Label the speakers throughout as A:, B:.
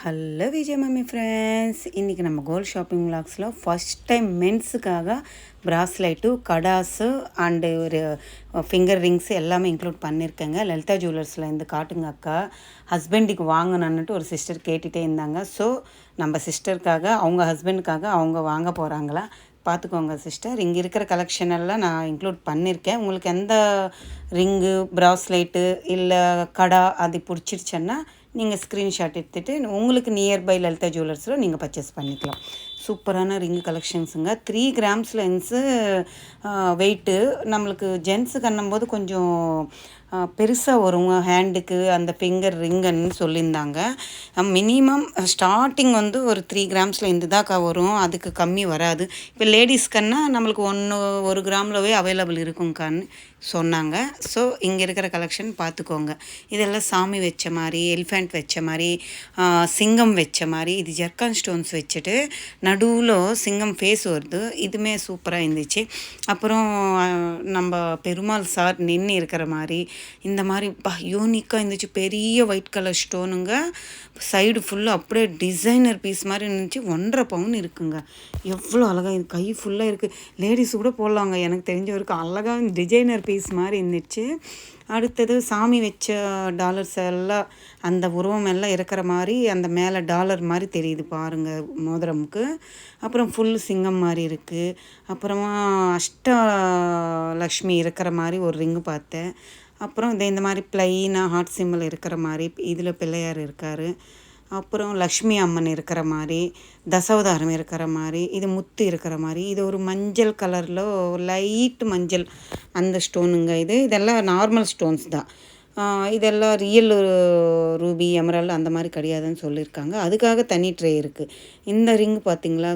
A: Hello Vijay mummy friends, இன்றைக்கி நம்ம gold shopping விலாக்ஸில் ஃபஸ்ட் டைம் மென்ஸுக்காக ப்ராஸ்லைட்டு கடாஸு அண்டு ஒரு ஃபிங்கர் ரிங்ஸ் எல்லாமே இன்க்ளூட் பண்ணியிருக்கேங்க. லலிதா ஜுவல்லர்ஸ்லேருந்து காட்டுங்க அக்கா. ஹஸ்பண்டுக்கு வாங்கணுன்னுட்டு ஒரு சிஸ்டர் கேட்டுகிட்டே இருந்தாங்க. ஸோ நம்ம சிஸ்டருக்காக அவங்க ஹஸ்பண்டுக்காக அவங்க வாங்க போகிறாங்களா பார்த்துக்கோங்க சிஸ்டர். இங்கே இருக்கிற கலெக்ஷன் எல்லாம் நான் இன்க்ளூட் பண்ணியிருக்கேன். உங்களுக்கு எந்த ரிங்கு ப்ராஸ்லைட்டு இல்லை கடா அது பிடிச்சிருச்சன்னா நீங்கள் ஸ்க்ரீன்ஷாட் எடுத்துகிட்டு உங்களுக்கு நியர்பை லலிதா ஜுவல்லர்ஸில் நீங்கள் பர்ச்சேஸ் பண்ணிக்கலாம். சூப்பரான ரிங்கு கலெக்ஷன்ஸுங்க. 3 கிராம்ஸ் லென்ஸு வெயிட்டு நம்மளுக்கு ஜென்ஸுக்கு அண்ணும்போது கொஞ்சம் பெருசாக வருங்க ஹேண்டுக்கு அந்த ஃபிங்கர் ரிங்குன்னு சொல்லியிருந்தாங்க. மினிமம் ஸ்டார்டிங் வந்து ஒரு 3 கிராம்ஸில் இருந்து தாக்கா வரும், அதுக்கு கம்மி வராது. இப்போ லேடிஸ்க்கன்னா நம்மளுக்கு 1 கிராம்லவே அவைலபிள் இருக்குங்கான்னு சொன்னாங்க. ஸோ இங்கே இருக்கிற கலெக்ஷன் பார்த்துக்கோங்க. இதெல்லாம் சாமி வச்ச மாதிரி, எலிஃபெண்ட் வச்ச மாதிரி, சிங்கம் வச்ச மாதிரி, இது ஜர்கான் ஸ்டோன்ஸ் வச்சுட்டு நடுவில் சிங்கம் ஃபேஸ் வருது. இதுவுமே சூப்பராக இருந்துச்சு. அப்புறம் நம்ம பெருமாள் சார் நின்று இருக்கிற மாதிரி இந்த மாதிரி யூனிக்காக இருந்துச்சு. பெரிய ஒயிட் கலர் ஸ்டோனுங்க, சைடு ஃபுல்லாக அப்படியே டிசைனர் பீஸ் மாதிரி இருந்துச்சு. 1.5 பவுன் இருக்குங்க. எவ்வளோ அழகாக இது கை ஃபுல்லாக இருக்குது. லேடிஸ் கூட போடலாங்க. எனக்கு தெரிஞ்ச வரைக்கும் அழகாக டிசைனர் பீஸ் மாதிரி இருந்துச்சு. அடுத்தது சாமி வச்ச டாலர்ஸ் எல்லாம் அந்த உருவம் எல்லாம் இருக்கிற மாதிரி அந்த மேலே டாலர் மாதிரி தெரியுது பாருங்கள் மோதிரமுக்கு. அப்புறம் ஃபுல் சிங்கம் மாதிரி இருக்குது. அப்புறமா அஷ்டலக்ஷ்மி இருக்கிற மாதிரி ஒரு ரிங்கு பார்த்தேன். அப்புறம் இந்த மாதிரி ப்ளைனாக ஹார்ட் சிம்பிள் இருக்கிற மாதிரி இதில் பிள்ளையார் இருக்கார். அப்புறம் லக்ஷ்மி அம்மன் இருக்கிற மாதிரி, தசாவதாரம் இருக்கிற மாதிரி, இது முத்து இருக்கிற மாதிரி, இது ஒரு மஞ்சள் கலரில் லைட் மஞ்சள் அந்த ஸ்டோனுங்க. இதெல்லாம் நார்மல் ஸ்டோன்ஸ் தான். இதெல்லாம் ரியல் ரூபி எமரால்டு அந்த மாதிரி கிடையாதுன்னு சொல்லியிருக்காங்க. அதுக்காக தனி ட்ரே இருக்குது. இந்த ரிங் பார்த்திங்களா,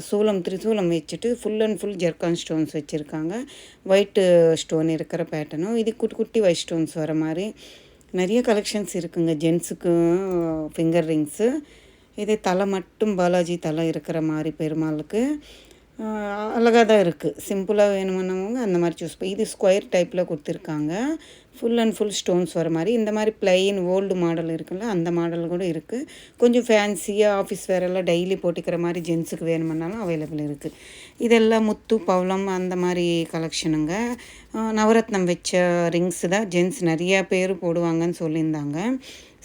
A: திரிசூலம் வச்சுட்டு full and full zircon stones வச்சுருக்காங்க. ஒயிட்டு ஸ்டோன் இருக்கிற பேட்டர்னும், இது குட்டி குட்டி ஒயிட் ஸ்டோன்ஸ் வர மாதிரி நிறைய கலெக்ஷன்ஸ் இருக்குங்க. ஜென்ஸுக்கும் ஃபிங்கர் ரிங்ஸு. இது தலை மட்டும் பாலாஜி தலை இருக்கிற மாதிரி பெருமாளுக்கு அழகாக தான் இருக்குது. சிம்பிளாக வேணுமுன்னவங்க அந்த மாதிரி சூஸ் பண்ணி, இது ஸ்கொயர் டைப்பில் கொடுத்துருக்காங்க. ஃபுல் அண்ட் ஃபுல் ஸ்டோன்ஸ் வர மாதிரி. இந்த மாதிரி ப்ளைன் ஓல்டு மாடல் இருக்குல்ல, அந்த மாடல் கூட இருக்குது. கொஞ்சம் ஃபேன்சியாக ஆஃபீஸ் வேரெல்லாம் டெய்லி போட்டுக்கிற மாதிரி ஜென்ஸுக்கு வேணுமுன்னாலும் அவைலபிள் இருக்குது. இதெல்லாம் முத்து பவளம் அந்த மாதிரி கலெக்ஷனுங்க. நவரத்னம் வச்ச ரிங்ஸு தான் ஜென்ஸ் நிறையா பேர் போடுவாங்கன்னு சொல்லியிருந்தாங்க.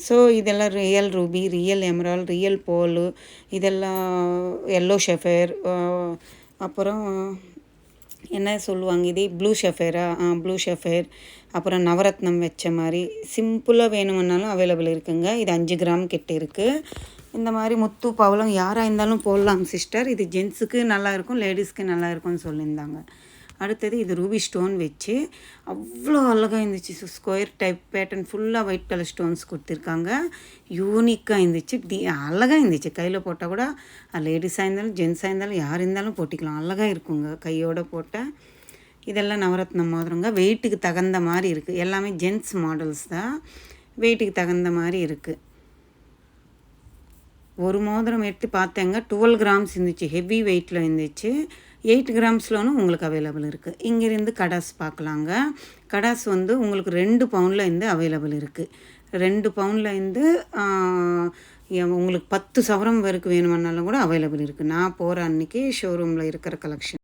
A: ஸோ இதெல்லாம் real ruby, real emerald, real போலு, இதெல்லாம் எல்லோ ஷெஃபேர், அப்புறம் என்ன சொல்லுவாங்க இது ப்ளூ ஷெஃபேரா, ப்ளூ ஷெஃபேர், அப்புறம் நவரத்னம் வச்ச மாதிரி சிம்பிளாக வேணுமுன்னாலும் அவைலபிள் இருக்குங்க. இது 5 கிராம் கிட்ட இருக்குது. இந்த மாதிரி முத்து பவளம் யாராக இருந்தாலும் போடலாம் சிஸ்டர். இது ஜென்ஸுக்கு நல்லா இருக்கும், லேடிஸ்க்கு நல்லா இருக்கும்னு சொல்லியிருந்தாங்க. அடுத்தது இது ரூபி ஸ்டோன் வச்சு அவ்வளோ அழகாக இருந்துச்சு. ஸ்கொயர் டைப் பேட்டர்ன் ஃபுல்லாக ஒயிட் கலர் ஸ்டோன்ஸ் கொடுத்துருக்காங்க. யூனிக்காக இருந்துச்சு, அழகாக இருந்துச்சு. கையில் போட்டால் கூட லேடிஸாக இருந்தாலும் ஜென்ஸாக இருந்தாலும் யார் இருந்தாலும் போட்டிக்கலாம், அழகாக இருக்குங்க கையோடு போட்டால். இதெல்லாம் நவரத்னம் மோதிரங்க. வெயிட்டுக்கு தகுந்த மாதிரி இருக்குது. எல்லாமே ஜென்ஸ் மாடல்ஸ் தான், வெயிட்டுக்கு தகுந்த மாதிரி இருக்குது. ஒரு மோதிரம் எடுத்து பார்த்தேங்க, 12 கிராம்ஸ் இருந்துச்சு. ஹெவி வெயிட்டில் இருந்துச்சு. 8 கிராம்ஸ்லனும் உங்களுக்கு அவைலபிள் இருக்குது. இங்கேருந்து கடாஸ் பார்க்கலாங்க. கடாஸ் வந்து உங்களுக்கு 2 பவுனில் இருந்து அவைலபிள் இருக்குது. 2 பவுனில் இருந்து உங்களுக்கு 10 சவரம் வரைக்கும் வேணுமானாலும் கூட அவைலபிள் இருக்குது. நான் போகிற அன்றைக்கி ஷோரூமில் இருக்கிற கலெக்ஷன்.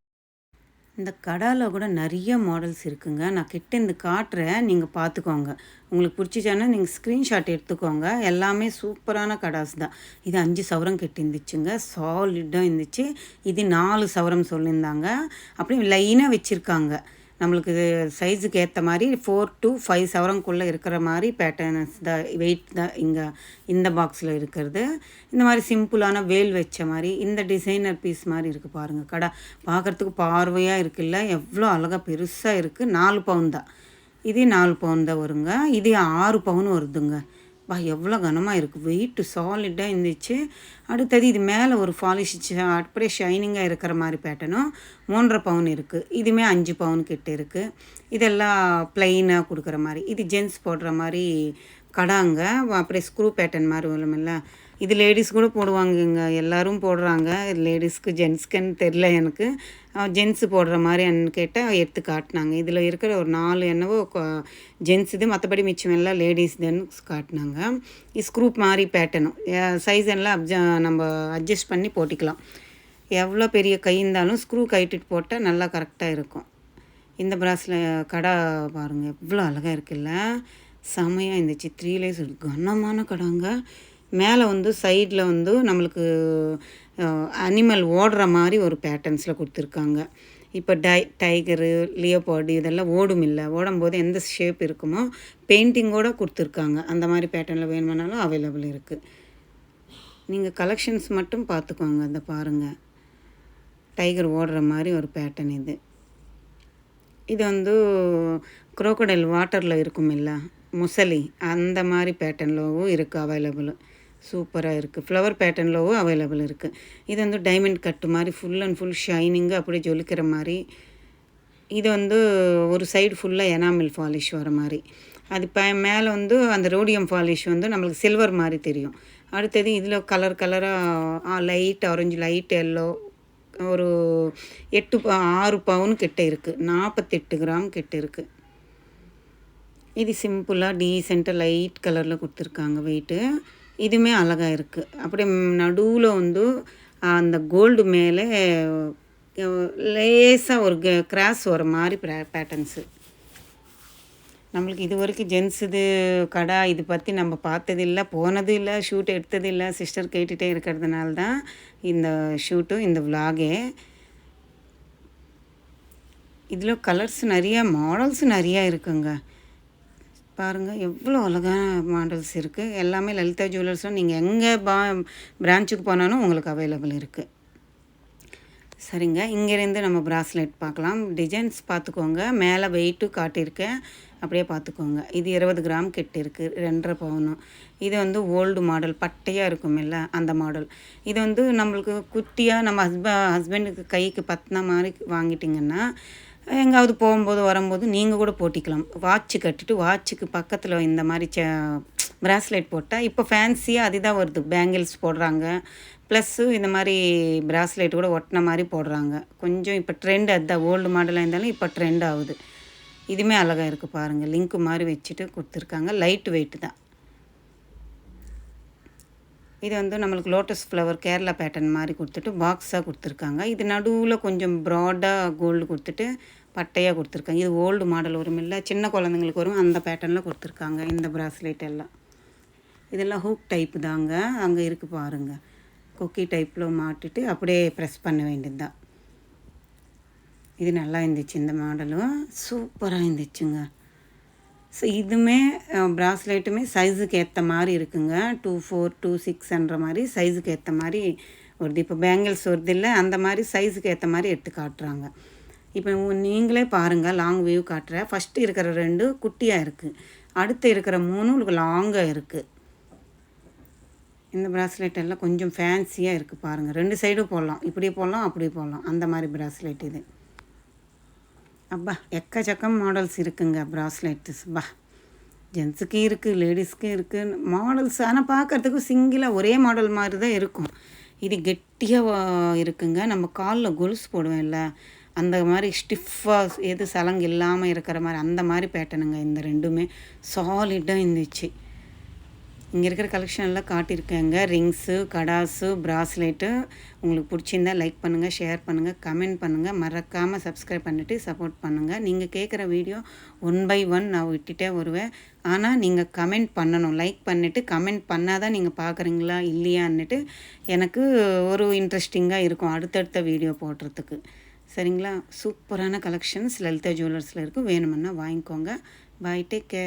A: இந்த கடாவில் கூட நிறைய மாடல்ஸ் இருக்குங்க. நான் கிட்ட இருந்து காட்டுறேன், நீங்கள் பார்த்துக்கோங்க. உங்களுக்கு பிடிச்சிச்சானா நீங்கள் ஸ்க்ரீன்ஷாட் எடுத்துக்கோங்க. எல்லாமே சூப்பரான கடாஸ் தான். இது 5 சவரம் கிட்ட இருந்துச்சுங்க. சாலிடாக இருந்துச்சு. இது 4 சவரம் சொல்லியிருந்தாங்க. அப்படியே லைனாக வச்சுருக்காங்க. நம்மளுக்கு சைஸுக்கு ஏற்ற மாதிரி 4 to 5 சவரங்குள்ளே இருக்கிற மாதிரி பேட்டர்ன்ஸ் தான், வெயிட் தான் இங்கே இந்த பாக்ஸில் இருக்கிறது. இந்த மாதிரி சிம்பிளான வேல் வச்ச மாதிரி இந்த டிசைனர் பீஸ் மாதிரி இருக்குது பாருங்கள். கடை பார்க்குறதுக்கு பார்வையாக இருக்குல்ல, எவ்வளோ அழகாக பெருசாக இருக்குது. 4 பவுன் தான். இது 4 பவுன் தான் வருங்க. இது 6 பவுன் வருதுங்க. எவ்வளோ கனமாக இருக்குது. வெயிட்டு சாலிடாக இருந்துச்சு. அடுத்தது இது மேலே ஒரு பாலிஷ் அப்படியே ஷைனிங்காக இருக்கிற மாதிரி பேட்டர்னும் 3.5 பவுன் இருக்குது. இதுவுமே 5 பவுன் கிட்ட இருக்குது. இதெல்லாம் ப்ளைனாக கொடுக்குற மாதிரி. இது ஜென்ஸ் போடுற மாதிரி கடாங்க, அப்படியே ஸ்க்ரூ பேட்டர்ன் மாதிரி வருமில்ல, இது லேடீஸ் கூட போடுவாங்கங்க, எல்லோரும் போடுறாங்க. லேடீஸ்க்கு ஜென்ஸ்க்குன்னு தெரில எனக்கு. ஜென்ஸு போடுற மாதிரின்னு கேட்டால் எடுத்து காட்டினாங்க. இதில் இருக்கிற ஒரு 4 என்னவோ ஜென்ஸ் இது, மற்றபடி மிச்சம் எல்லாம் லேடீஸ்துன்னு காட்டினாங்க. ஸ்க்ரூ மாதிரி பேட்டர்னும் சைஸ் எல்லாம் நம்ம அட்ஜஸ்ட் பண்ணி போட்டிக்கலாம். எவ்வளோ பெரிய கை இருந்தாலும் ஸ்க்ரூ கைட்டிட்டு போட்டால் நல்லா கரெக்டாக இருக்கும். இந்த ப்ராஸில் கடை பாருங்கள் எவ்வளோ அழகாக இருக்குல்ல, செமையாக இருந்துச்சு. 3 லேயர்ஸ் கனமான கடைங்க. மேலே வந்து சைடில் வந்து நம்மளுக்கு அனிமல் ஓடுற மாதிரி ஒரு பேட்டர்ன்ஸில் கொடுத்துருக்காங்க. இப்போ டைகரு, லியோபார்டு இதெல்லாம் ஓடும்போது எந்த ஷேப் இருக்குமோ பெயிண்டிங்கோடு கொடுத்துருக்காங்க. அந்த மாதிரி பேட்டர்னில் வேணுமானாலும் அவைலபிள் இருக்குது. நீங்கள் கலெக்ஷன்ஸ் மட்டும் பார்த்துக்கோங்க. அதை பாருங்கள், டைகர் ஓடுற மாதிரி ஒரு பேட்டர்ன் இது. இது வந்து குரோக்கடைல் வாட்டரில் இருக்கும் இல்லை, முசலி, அந்த மாதிரி பேட்டர்ன்லவும் இருக்குது அவைலபிள். சூப்பராக இருக்குது. ஃப்ளவர் பேட்டர்ன்லவும் அவைலபிள் இருக்குது. இது வந்து டைமண்ட் கட்டு மாதிரி ஃபுல் அண்ட் ஃபுல் ஷைனிங்கு அப்படியே ஜொலிக்கிற மாதிரி. இது வந்து ஒரு சைடு ஃபுல்லாக எனாமில் பாலிஷ் வர மாதிரி. அது மேலே வந்து அந்த ரோடியம் பாலிஷ் வந்து நம்மளுக்கு சில்வர் மாதிரி தெரியும். அடுத்தது இதில் கலராக லைட் ஆரஞ்சு, லைட் எல்லோ, ஒரு 6 பவுன் கிட்ட இருக்குது. 48 கிராம் கிட்ட இருக்குது. இது சிம்பிளாக டீசெண்டாக லைட் கலரில் கொடுத்துருக்காங்க வெயிட்டு. இதுவுமே அழகாக இருக்குது. அப்படியே நடுவில் வந்து அந்த கோல்டு மேலே லேசாக ஒரு கிராஸ் வர மாதிரி பேட்டர்ன்ஸு. நம்மளுக்கு இது வரைக்கும் ஜென்ஸ் இது கடை இது பற்றி நம்ம பார்த்ததில்லை, போனது இல்லை, ஷூட் எடுத்ததில்லை. சிஸ்டர் கேட்டுகிட்டே இருக்கிறதுனால தான் இந்த ஷூட்டும் இந்த விலாகே. இதில் கலர்ஸ் நிறையா, மாடல்ஸ் நிறையா இருக்குங்க. பாருங்கள் எவ்வளோ அழகான மாடல்ஸ் இருக்குது. எல்லாமே லலிதா ஜுவல்லர்ஸும் நீங்கள் எங்கே பிரான்ச்சுக்கு போனாலும் உங்களுக்கு அவைலபிள் இருக்குது. சரிங்க, இங்கேருந்து நம்ம ப்ராஸ்லெட் பார்க்கலாம். டிசைன்ஸ் பார்த்துக்கோங்க. மேலே வெயிட்டும் காட்டியிருக்கேன், அப்படியே பார்த்துக்கோங்க. இது 20 கிராம் கிட்ட இருக்குது, 2.5 பவுனு. இது வந்து ஓல்டு மாடல், பட்டையாக இருக்கும் இல்லை அந்த மாடல். இது வந்து நம்மளுக்கு குட்டியாக நம்ம ஹஸ்பண்டுக்கு கைக்கு பற்றின மாதிரி வாங்கிட்டிங்கன்னா எங்காவது போகும்போது வரும்போது நீங்கள் கூட போட்டிக்கலாம். வாட்சு கட்டிட்டு வாட்சுக்கு பக்கத்தில் இந்த மாதிரி ப்ராஸ்லெட் போட்டால் இப்போ ஃபேன்சியாக அதுதான் வருது. பேங்கிள்ஸ் போடுறாங்க, ப்ளஸ்ஸு இந்த மாதிரி ப்ராஸ்லெட் கூட ஒட்டின மாதிரி போடுறாங்க. கொஞ்சம் இப்போ ட்ரெண்ட் அதுதான். ஓல்டு மாடலாக இருந்தாலும் இப்போ ட்ரெண்ட் ஆகுது. இதுவுமே அழகாக இருக்குது பாருங்கள். லிங்க்கு மாதிரி வச்சுட்டு கொடுத்துருக்காங்க. லைட் வெயிட்டு தான். இது வந்து நம்மளுக்கு லோட்டஸ் ஃப்ளவர் கேரளா பேட்டர்ன் மாதிரி கொடுத்துட்டு பாக்ஸாக கொடுத்துருக்காங்க. இது நடுவில் கொஞ்சம் ப்ராடாக கோல்டு கொடுத்துட்டு பட்டையாக கொடுத்துருக்காங்க. இது ஓல்டு மாடல் வரும் இல்லை, சின்ன குழந்தைங்களுக்கு வரும், அந்த பேட்டர்னில் கொடுத்துருக்காங்க இந்த ப்ராஸ்லெட் எல்லாம். இதெல்லாம் ஹூக் டைப்பு தாங்க. அங்கே இருக்குது பாருங்கள், கொக்கி டைப்பில் மாட்டிட்டு அப்படியே ப்ரெஸ் பண்ண வேண்டியது தான். இது நல்லா இருந்துச்சு. இந்த மாடலும் சூப்பராக இருந்துச்சுங்க. ஸோ இதுவுமே ப்ராஸ்லெட்டுமே சைஸுக்கு ஏற்ற மாதிரி இருக்குங்க. 2.4, 2.6ன்ற மாதிரி சைஸுக்கு ஏற்ற மாதிரி வருது. இப்போ பேங்கிள்ஸ் வருது இல்லை, அந்த மாதிரி சைஸுக்கு ஏற்ற மாதிரி எடுத்து காட்டுறாங்க. இப்போ நீங்களே பாருங்கள், லாங் வியூ காட்டுறேன். ஃபஸ்ட்டு இருக்கிற 2 குட்டியாக இருக்குது, அடுத்து இருக்கிற 3 உங்களுக்கு லாங்காக இருக்குது. இந்த ப்ராஸ்லெட் எல்லாம் கொஞ்சம் ஃபேன்சியாக இருக்குது பாருங்கள். 2 சைடும் போடலாம், இப்படி போடலாம் அப்படி போடலாம், அந்த மாதிரி ப்ராஸ்லெட் இது. அப்பா எக்கச்சக்கம் மாடல்ஸ் இருக்குங்க ப்ராஸ்லெட்ஸ். ஜென்ஸுக்கு இருக்குது, லேடிஸ்க்கு இருக்குது மாடல்ஸ். ஆனால் பார்க்குறதுக்கு சிங்கிளாக ஒரே மாடல் மாதிரி தான் இருக்கும். இது கெட்டியாக இருக்குங்க. நம்ம காலில் கொலுசு போடுவேன்ல, அந்த மாதிரி ஸ்டிஃபாக எது சலங்கு இல்லாமல் இருக்கிற மாதிரி அந்த மாதிரி பேட்டர்னுங்க. இந்த 2மே சாலிடாக இருந்துச்சு. இங்கே இருக்கிற கலெக்ஷன் எல்லாம் காட்டியிருக்கேங்க. ரிங்ஸு, கடாஸு, ப்ராஸ்லெட்டு. உங்களுக்கு பிடிச்சிருந்தா லைக் பண்ணுங்கள், ஷேர் பண்ணுங்கள், கமெண்ட் பண்ணுங்கள். மறக்காமல் சப்ஸ்கிரைப் பண்ணிவிட்டு சப்போர்ட் பண்ணுங்கள். நீங்கள் கேட்குற வீடியோ 1 by 1 நான் விட்டுட்டே வருவேன். ஆனால் நீங்கள் கமெண்ட் பண்ணணும். லைக் பண்ணிவிட்டு கமெண்ட் பண்ணால் தான் நீங்கள் பார்க்குறீங்களா இல்லையான்னுட்டு எனக்கு ஒரு இன்ட்ரெஸ்டிங்காக இருக்கும் அடுத்தடுத்த வீடியோ போடுறதுக்கு. சரிங்களா? சூப்பரான கலெக்ஷன்ஸ் லலிதா ஜுவல்லர்ஸில் இருக்குது. வேணுமுன்னா வாங்கிக்கோங்க. பாய், டேக் கேர்.